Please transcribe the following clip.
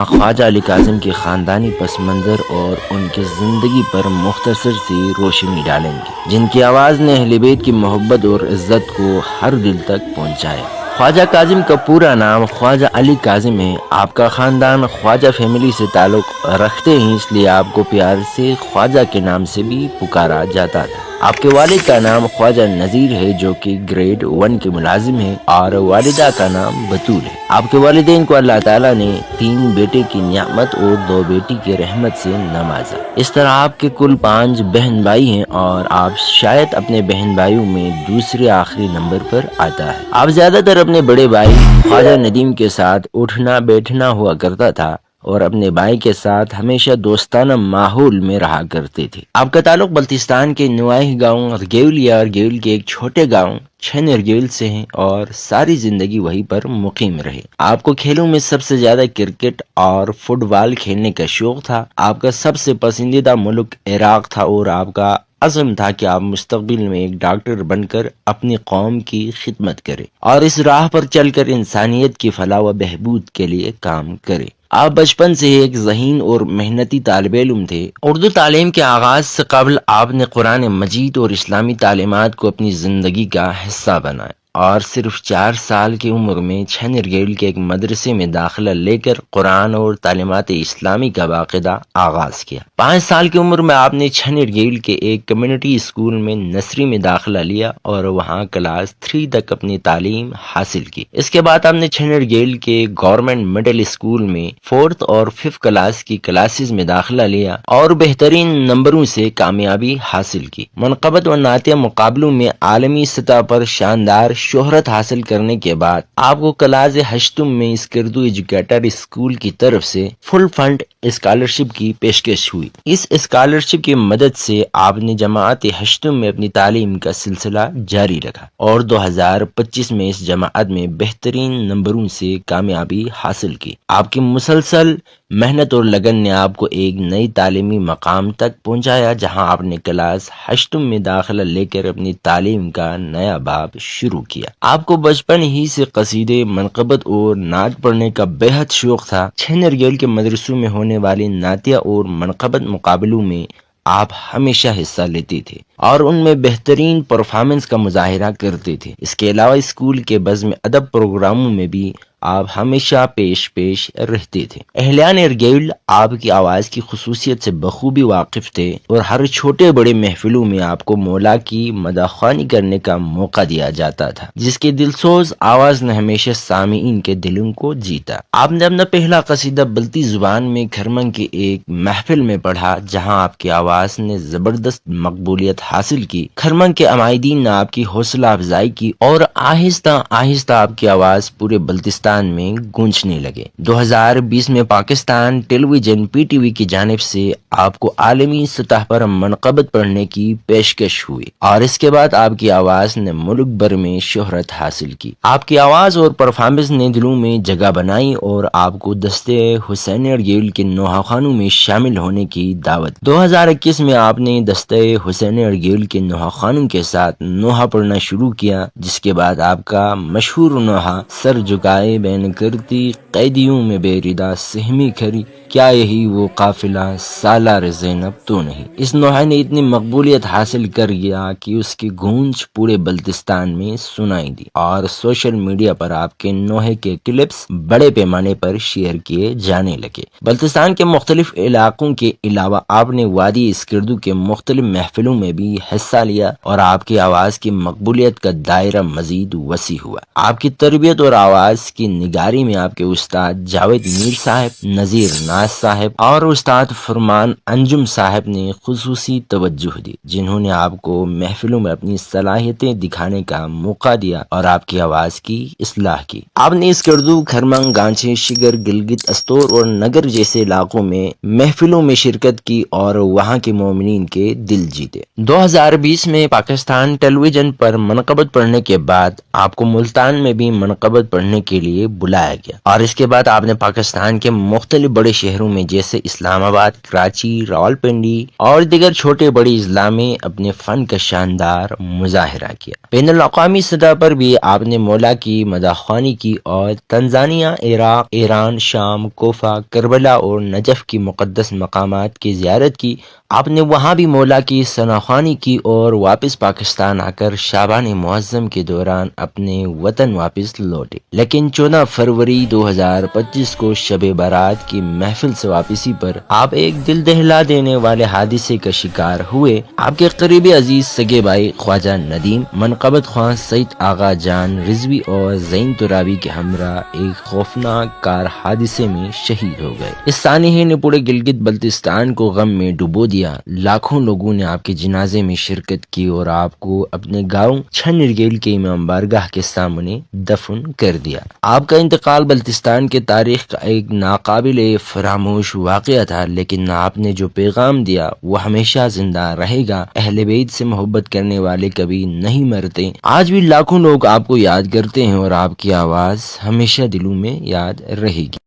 خواجہ علی کاظم کے خاندانی پس منظر اور ان کی زندگی پر مختصر سی روشنی ڈالیں گے، جن کی آواز نے اہل بیت کی محبت اور عزت کو ہر دل تک پہنچایا۔ خواجہ کاظم کا پورا نام خواجہ علی کاظم ہے۔ آپ کا خاندان خواجہ فیملی سے تعلق رکھتے ہیں، اس لیے آپ کو پیار سے خواجہ کے نام سے بھی پکارا جاتا تھا۔ آپ کے والد کا نام خواجہ نذیر ہے جو کہ گریڈ 1 کے ملازم ہیں، اور والدہ کا نام بطول ہے۔ آپ کے والدین کو اللہ تعالیٰ نے 3 بیٹے کی نعمت اور 2 بیٹی کی رحمت سے نوازا۔ اس طرح آپ کے کل 5 بہن بھائی ہیں، اور آپ شاید اپنے بہن بھائیوں میں دوسرے آخری نمبر پر آتا ہے۔ آپ زیادہ تر اپنے بڑے بھائی خواجہ ندیم کے ساتھ اٹھنا بیٹھنا ہوا کرتا تھا، اور اپنے بھائی کے ساتھ ہمیشہ دوستانہ ماحول میں رہا کرتے تھے۔ آپ کا تعلق بلتستان کے نواحی گاؤں ارگیول یا ارگیول کے ایک چھوٹے گاؤں چھن ارگیول سے ہیں، اور ساری زندگی وہیں پر مقیم رہے۔ آپ کو کھیلوں میں سب سے زیادہ کرکٹ اور فٹ بال کھیلنے کا شوق تھا۔ آپ کا سب سے پسندیدہ ملک عراق تھا، اور آپ کا عزم تھا کہ آپ مستقبل میں ایک ڈاکٹر بن کر اپنی قوم کی خدمت کریں، اور اس راہ پر چل کر انسانیت کی فلاح و بہبود کے لیے کام کریں۔ آپ بچپن سے ایک ذہین اور محنتی طالب علم تھے۔ اردو تعلیم کے آغاز سے قبل آپ نے قرآن مجید اور اسلامی تعلیمات کو اپنی زندگی کا حصہ بنایا، اور صرف 4 سال کی عمر میں چھن ارگیول کے ایک مدرسے میں داخلہ لے کر قرآن اور تعلیمات اسلامی کا باقاعدہ آغاز کیا۔ 5 سال کی عمر میں آپ نے چھن ارگیول کے ایک کمیونٹی اسکول میں نرسری میں داخلہ لیا، اور وہاں کلاس 3 تک اپنی تعلیم حاصل کی۔ اس کے بعد آپ نے چھن ارگیول کے گورنمنٹ مڈل اسکول میں 4th اور 5th کلاس کی کلاسز میں داخلہ لیا، اور بہترین نمبروں سے کامیابی حاصل کی۔ منقبت و نعتیہ مقابلوں میں عالمی سطح پر شاندار شہرت حاصل کرنے کے بعد آپ کو کلاس 8 میں اسکردو ایجوکیٹر اسکول کی طرف سے فل فنڈ اسکالرشپ کی پیشکش ہوئی۔ اس اسکالرشپ کی مدد سے آپ نے جماعت 8 میں اپنی تعلیم کا سلسلہ جاری رکھا، اور 2025 میں اس جماعت میں بہترین نمبروں سے کامیابی حاصل کی۔ آپ کی مسلسل محنت اور لگن نے آپ کو ایک نئی تعلیمی مقام تک پہنچایا، جہاں آپ نے کلاس 8 میں داخلہ لے کر اپنی تعلیم کا نیا باب شروع کیا۔ آپ کو بچپن ہی سے قصیدے، منقبت اور نعت پڑھنے کا بے حد شوق تھا۔ چھن ارگیول کے مدرسوں میں ہونے والے نعتیہ اور منقبت مقابلوں میں آپ ہمیشہ حصہ لیتے تھے، اور ان میں بہترین پرفارمنس کا مظاہرہ کرتے تھے۔ اس کے علاوہ اسکول کے بزم ادب پروگراموں میں بھی آپ ہمیشہ پیش رہتے تھے۔ اہلیان ارگیول آپ کی آواز کی خصوصیت سے بخوبی واقف تھے، اور ہر چھوٹے بڑے محفلوں میں آپ کو مولا کی مدح خوانی کرنے کا موقع دیا جاتا تھا، جس کی دلسوز آواز نے ہمیشہ سامعین کے دلوں کو جیتا۔ آپ نے اپنا پہلا قصیدہ بلتی زبان میں کھرمن کی ایک محفل میں پڑھا، جہاں آپ کی آواز نے زبردست مقبولیت حاصل کی۔ کھرمن کے عمائدین نے آپ کی حوصلہ افزائی کی، اور آہستہ آہستہ آپ کی آواز پورے بلتستان میں گونجنے لگے۔ 2020 میں پاکستان ٹیلی ویژن PTV کی جانب سے آپ کو عالمی سطح پر منقبت پڑھنے کی پیشکش ہوئی، اور اس کے بعد آپ کی آواز نے ملک بھر میں شہرت حاصل کی۔ آپ کی آواز اور پرفارمنس نے دلوں میں جگہ بنائی، اور آپ کو دستے حسین ارگیول کے نوحہ خوانوں میں شامل ہونے کی دعوت۔ 2021 میں آپ نے دستے حسین ارگیول کے نوحہ خوانوں کے ساتھ نوحہ پڑھنا شروع کیا، جس کے بعد آپ کا مشہور نوحہ سر جھکائے بین کرتی قیدیوں میں بے ردا سہمی کھری، کیا یہی وہ قافلہ سالار زینب تو نہیں۔ اس نوحے نے اتنی مقبولیت حاصل کر گیا کہ اس کی گونج پورے بلتستان میں سنائی دی، اور سوشل میڈیا پر آپ کے نوحے کے کلپس بڑے پیمانے پر شیئر کیے جانے لگے۔ بلتستان کے مختلف علاقوں کے علاوہ آپ نے وادی اسکردو کے مختلف محفلوں میں بھی حصہ لیا، اور آپ کی آواز کی مقبولیت کا دائرہ مزید وسیع ہوا۔ آپ کی تربیت اور آواز کی نگاری میں آپ کے استاد جاوید میر صاحب، نذیر ناز صاحب اور استاد فرمان انجم صاحب نے خصوصی توجہ دی، جنہوں نے آپ کو محفلوں میں اپنی صلاحیتیں دکھانے کا موقع دیا اور آپ کی آواز کی اصلاح کی۔ آپ نے اسکردو، کھرمن، گانچے، شگر، گلگت، استور اور نگر جیسے علاقوں میں محفلوں میں شرکت کی اور وہاں کے مومنین کے دل جیتے۔ 2020 میں پاکستان ٹیلی ویژن پر منقبت پڑھنے کے بعد آپ کو ملتان میں بھی منقبت پڑھنے کے لیے لیے بلایا گیا، اور اس کے بعد آپ نے پاکستان کے مختلف بڑے شہروں میں جیسے اسلام آباد، کراچی، راولپنڈی اور دیگر چھوٹے بڑے اضلاع میں اپنے فن کا شاندار مظاہرہ کیا۔ بین الاقوامی سطح پر بھی آپ نے مولا کی مداح خوانی کی اور تنزانیہ، عراق، ایران، شام، کوفہ، کربلا اور نجف کی مقدس مقامات کی زیارت کی۔ آپ نے وہاں بھی مولا کی ثناخوانی کی اور واپس پاکستان آ کر شعبان معظم کے دوران اپنے وطن واپس لوٹے، لیکن 14 فروری 2025 کو شب برات کی محفل سے واپسی پر آپ ایک دل دہلا دینے والے حادثے کا شکار ہوئے۔ آپ کے قریبی عزیز سگے بھائی خواجہ ندیم، منقبت خواں سید آغا جان رضوی اور زین ترابی کے ہمراہ ایک خوفناک کار حادثے میں شہید ہو گئے۔ اس سانحے نے پورے گلگت بلتستان کو غم میں ڈبو دیا۔ لاکھوں لوگوں نے آپ کے جنازے میں شرکت کی اور آپ کو اپنے گاؤں چھنرگیل کے امام بارگاہ کے سامنے دفن کر دیا۔ آپ کا انتقال بلتستان کے تاریخ کا ایک ناقابل فراموش واقعہ تھا، لیکن آپ نے جو پیغام دیا وہ ہمیشہ زندہ رہے گا۔ اہل بیت سے محبت کرنے والے کبھی نہیں مرتے۔ آج بھی لاکھوں لوگ آپ کو یاد کرتے ہیں اور آپ کی آواز ہمیشہ دلوں میں یاد رہے گی۔